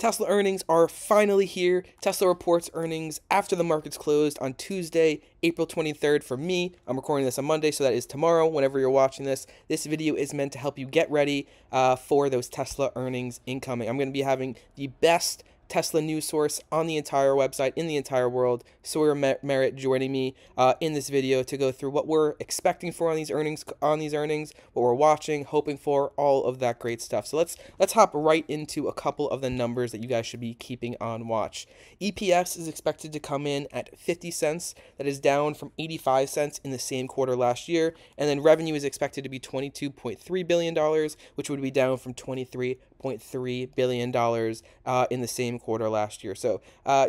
Tesla earnings are finally here. Tesla reports earnings after the markets closed on Tuesday, April 23rd. For me, I'm recording this on Monday, so that is tomorrow whenever you're watching this. This video is meant to help you get ready for those Tesla earnings incoming. I'm going to be having the best Tesla news source on the entire website, in the entire world, Sawyer Merritt, joining me in this video to go through what we're expecting for on these earnings, what we're watching, hoping for, all of that great stuff. So let's hop right into a couple of the numbers that you guys should be keeping on watch. EPS is expected to come in at 50 cents. That is down from 85 cents in the same quarter last year. And then revenue is expected to be $22.3 billion, which would be down from $23.3 billion in the same quarter last year. So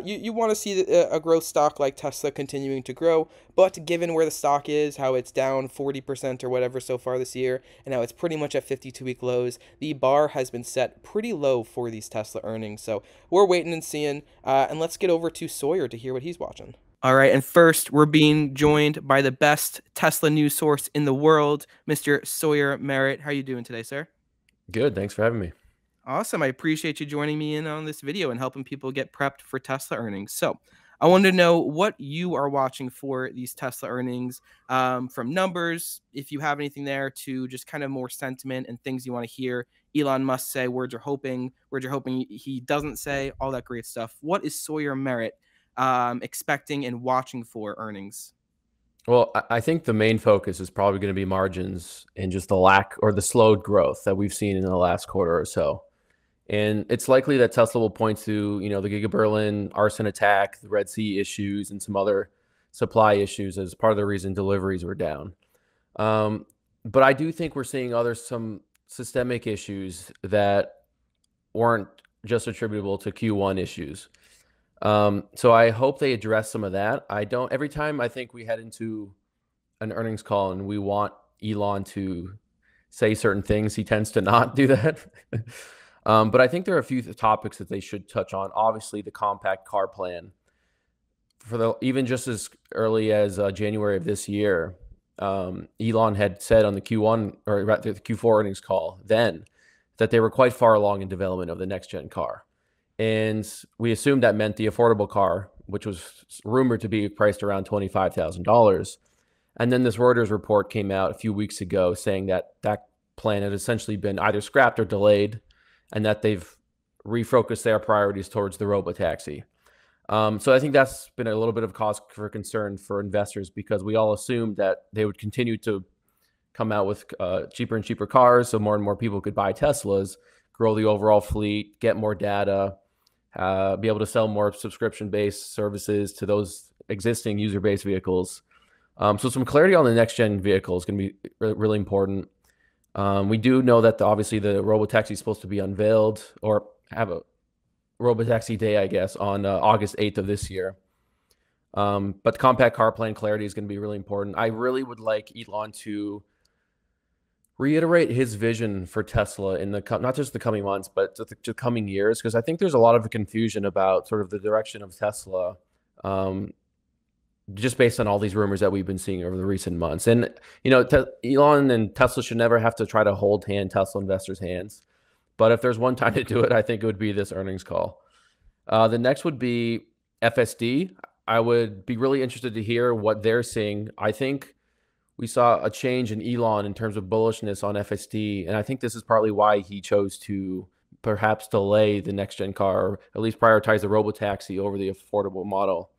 you want to see a growth stock like Tesla continuing to grow, but given where the stock is, how it's down 40% or whatever so far this year, and how it's pretty much at 52-week lows, the bar has been set pretty low for these Tesla earnings. So we're waiting and seeing, and let's get over to Sawyer to hear what he's watching. All right, and first, we're being joined by the best Tesla news source in the world, Mr. Sawyer Merritt. How are you doing today, sir? Good. Thanks for having me. Awesome. I appreciate you joining me in on this video and helping people get prepped for Tesla earnings. So I wanted to know what you are watching for these Tesla earnings, from numbers, if you have anything there, to just kind of more sentiment and things you want to hear Elon Musk say, words you're hoping he doesn't say, all that great stuff. What is Sawyer Merritt expecting and watching for earnings? Well, I think the main focus is probably going to be margins and just the lack or the slowed growth that we've seen in the last quarter or so. And it's likely that Tesla will point to, the Giga Berlin arson attack, the Red Sea issues, and some other supply issues as part of the reason deliveries were down. But I do think we're seeing some systemic issues that weren't just attributable to Q1 issues. So I hope they address some of that. Every time I think we head into an earnings call and we want Elon to say certain things, he tends to not do that. But I think there are a few topics that they should touch on. Obviously, the compact car plan. Even just as early as January of this year, Elon had said on the Q1 or the Q4 earnings call then that they were quite far along in development of the next gen car. And we assumed that meant the affordable car, which was rumored to be priced around $25,000. And then this Reuters report came out a few weeks ago saying that that plan had essentially been either scrapped or delayed, and that they've refocused their priorities towards the robotaxi. So I think that's been a little bit of cause for concern for investors, because we all assumed that they would continue to come out with cheaper and cheaper cars, so more and more people could buy Teslas, grow the overall fleet, get more data, be able to sell more subscription-based services to those existing user-based vehicles. So some clarity on the next-gen vehicle is going to be really important. We do know that obviously the robotaxi is supposed to be unveiled, or have a robotaxi day, I guess, on August 8th of this year. But the compact car plan clarity is going to be really important. I really would like Elon to reiterate his vision for Tesla in not just the coming months, but the coming years, because I think there's a lot of confusion about sort of the direction of Tesla, just based on all these rumors that we've been seeing over the recent months. And Elon and Tesla should never have to try to hold Tesla investors' hands. But if there's one time to do it, I think it would be this earnings call. The next would be FSD. I would be really interested to hear what they're seeing. I think we saw a change in Elon in terms of bullishness on FSD, and I think this is partly why he chose to perhaps delay the next-gen car, or at least prioritize the robotaxi over the affordable model,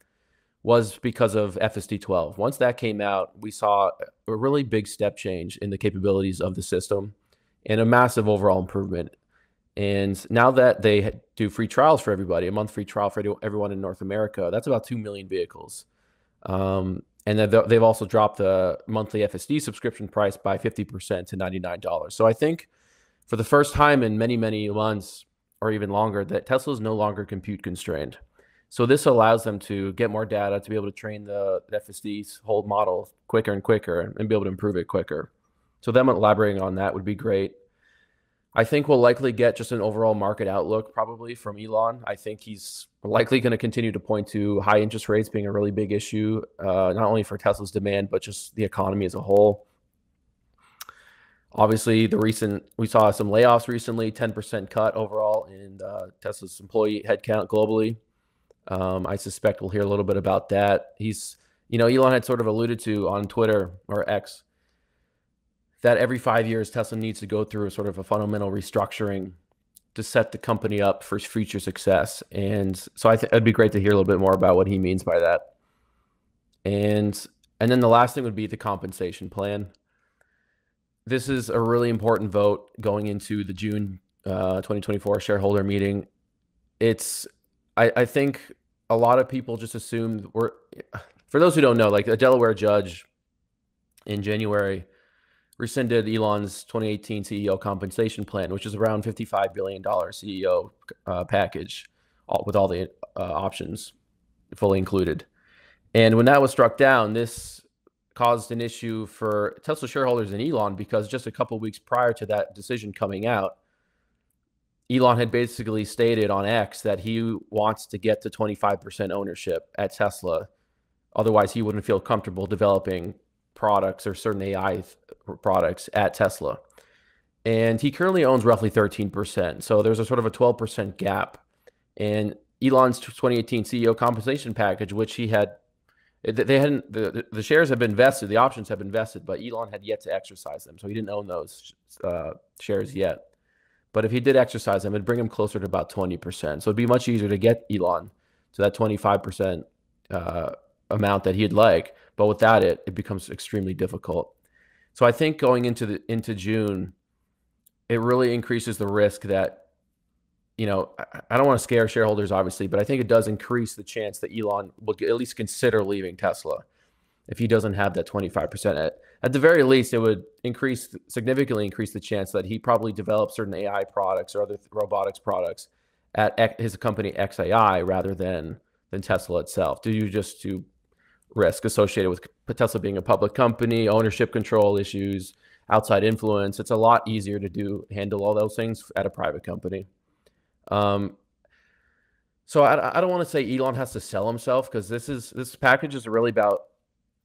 was because of FSD 12. Once that came out, we saw a really big step change in the capabilities of the system and a massive overall improvement. And now that they do free trials for everybody, a month free trial for everyone in North America, that's about 2 million vehicles. And they've also dropped the monthly FSD subscription price by 50% to $99. So I think for the first time in many, many months, or even longer, that Tesla is no longer compute constrained. So this allows them to get more data, to be able to train the FSD's whole model quicker and quicker, and be able to improve it quicker. So them elaborating on that would be great. I think we'll likely get just an overall market outlook probably from Elon. I think he's likely going to continue to point to high interest rates being a really big issue, not only for Tesla's demand, but just the economy as a whole. Obviously, we saw some layoffs recently, 10% cut overall in Tesla's employee headcount globally. I suspect we'll hear a little bit about that. Elon had sort of alluded to on Twitter or X that every 5 years Tesla needs to go through a sort of a fundamental restructuring to set the company up for future success. And so I think it'd be great to hear a little bit more about what he means by that. And then the last thing would be the compensation plan. This is a really important vote going into the June 2024 shareholder meeting. I think a lot of people just assume for those who don't know, like a Delaware judge in January rescinded Elon's 2018 CEO compensation plan, which is around $55 billion CEO package with all the options fully included. And when that was struck down, this caused an issue for Tesla shareholders and Elon, because just a couple of weeks prior to that decision coming out, Elon had basically stated on X that he wants to get to 25% ownership at Tesla. Otherwise, he wouldn't feel comfortable developing products or certain AI products at Tesla. And he currently owns roughly 13%. So there's a sort of a 12% gap. And Elon's 2018 CEO compensation package, which the shares have been vested, the options have been vested, but Elon had yet to exercise them. So he didn't own those shares yet. But if he did exercise them, it'd bring him closer to about 20%. So it'd be much easier to get Elon to that 25% amount that he'd like. But without it, it becomes extremely difficult. So I think going into June, it really increases the risk that, I don't want to scare shareholders, obviously, but I think it does increase the chance that Elon will at least consider leaving Tesla if he doesn't have that 25%. At the very least, it would significantly increase the chance that he probably develops certain AI products or other robotics products at his company XAI rather than Tesla itself, due to risk associated with Tesla being a public company, ownership control issues, outside influence. It's a lot easier to handle all those things at a private company. So I don't want to say Elon has to sell himself, because this package is really about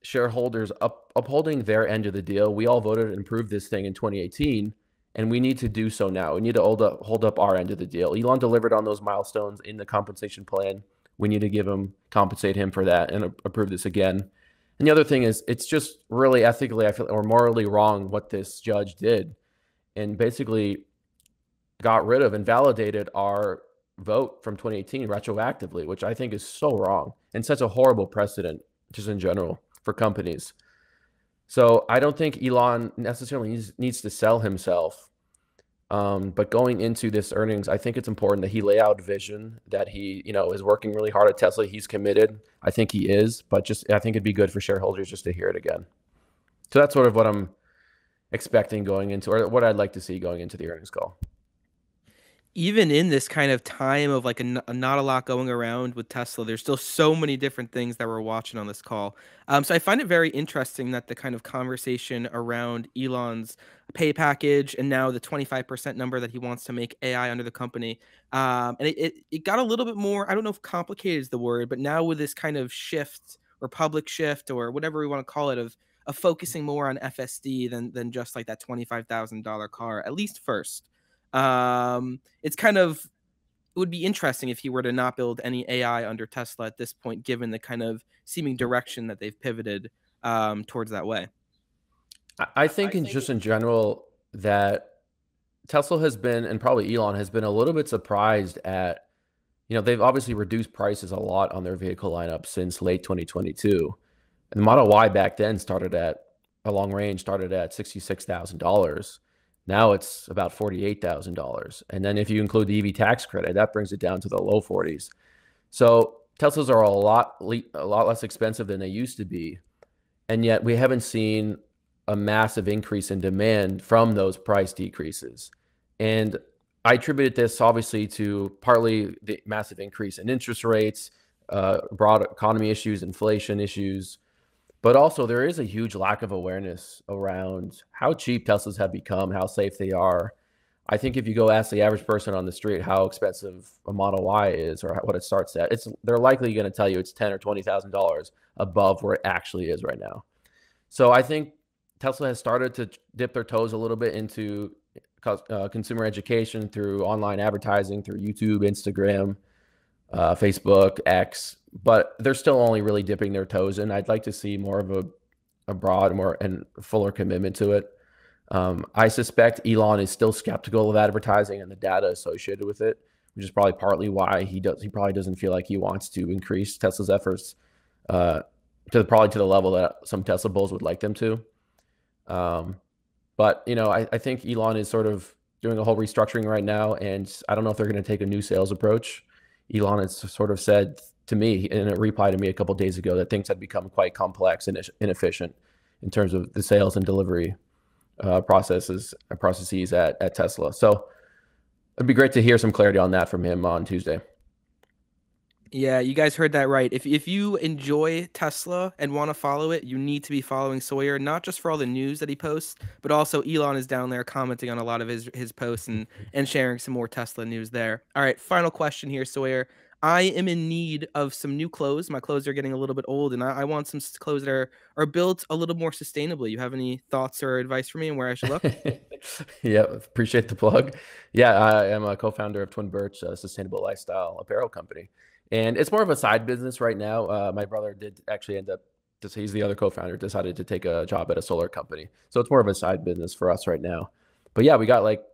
shareholders upholding their end of the deal. We all voted and approved this thing in 2018, and we need to do so now. We need to hold up our end of the deal. Elon delivered on those milestones in the compensation plan. We need to compensate him for that and approve this again. And the other thing is, it's just really ethically, I feel, or morally wrong what this judge did, and basically got rid of and validated our vote from 2018 retroactively, which I think is so wrong and sets a horrible precedent just in general for companies. So I don't think Elon necessarily needs to sell himself. But going into this earnings, I think it's important that he lay out a vision, that he, is working really hard at Tesla. He's committed. I think he is, but I think it'd be good for shareholders just to hear it again. So that's sort of what I'm expecting going into, or what I'd like to see going into the earnings call. Even in this kind of time of like not a lot going around with Tesla, there's still so many different things that we're watching on this call. So I find it very interesting that the kind of conversation around Elon's pay package and now the 25% number that he wants to make AI under the company. And it got a little bit more, I don't know if complicated is the word, but now with this kind of shift or public shift or whatever we want to call it of focusing more on FSD than just like that $25,000 car, at least first. It's kind of, it would be interesting if he were to not build any AI under Tesla at this point, given the kind of seeming direction that they've pivoted towards that way. I think in general that Tesla has been, and probably Elon has been, a little bit surprised at, they've obviously reduced prices a lot on their vehicle lineup since late 2022. And the Model Y back then started at $66,000. Now it's about $48,000. And then if you include the EV tax credit, that brings it down to the low 40s. So Teslas are a lot less expensive than they used to be. And yet we haven't seen a massive increase in demand from those price decreases. And I attributed this obviously to partly the massive increase in interest rates, broad economy issues, inflation issues. But also there is a huge lack of awareness around how cheap Teslas have become, how safe they are. I think if you go ask the average person on the street how expensive a Model Y is or what it starts at, they're likely going to tell you it's $10,000 or $20,000 above where it actually is right now. So I think Tesla has started to dip their toes a little bit into consumer education through online advertising, through YouTube, Instagram, Facebook, X, but they're still only really dipping their toes in. I'd like to see more of a broad, more and fuller commitment to it. I suspect Elon is still skeptical of advertising and the data associated with it, which is probably partly why he probably doesn't feel like he wants to increase Tesla's efforts probably to the level that some Tesla bulls would like them to. But I think Elon is sort of doing a whole restructuring right now, and I don't know if they're going to take a new sales approach. Elon has sort of said to me in a reply to me a couple of days ago that things had become quite complex and inefficient in terms of the sales and delivery processes at Tesla. So it'd be great to hear some clarity on that from him on Tuesday. Yeah, you guys heard that right. If you enjoy Tesla and want to follow it, you need to be following Sawyer, not just for all the news that he posts, but also Elon is down there commenting on a lot of his posts and sharing some more Tesla news there. All right, final question here, Sawyer. I am in need of some new clothes. My clothes are getting a little bit old, and I want some clothes that are built a little more sustainably. You have any thoughts or advice for me on where I should look? Yeah, appreciate the plug. Yeah, I am a co-founder of Twin Birch, a sustainable lifestyle apparel company, and it's more of a side business right now. My brother did actually end up, he's the other co-founder, decided to take a job at a solar company, so it's more of a side business for us right now. But yeah, we got like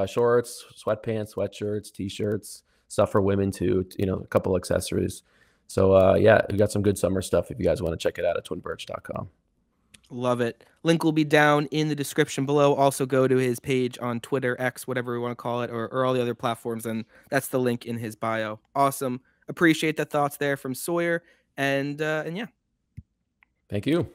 shorts, sweatpants, sweatshirts, t-shirts, stuff for women too. A couple accessories. So yeah, we got some good summer stuff if you guys want to check it out at twinbirch.com. Love it. Link will be down in the description below. Also, go to his page on Twitter, X, whatever we want to call it, or all the other platforms, and that's the link in his bio. Awesome. Appreciate the thoughts there from Sawyer, and yeah. Thank you.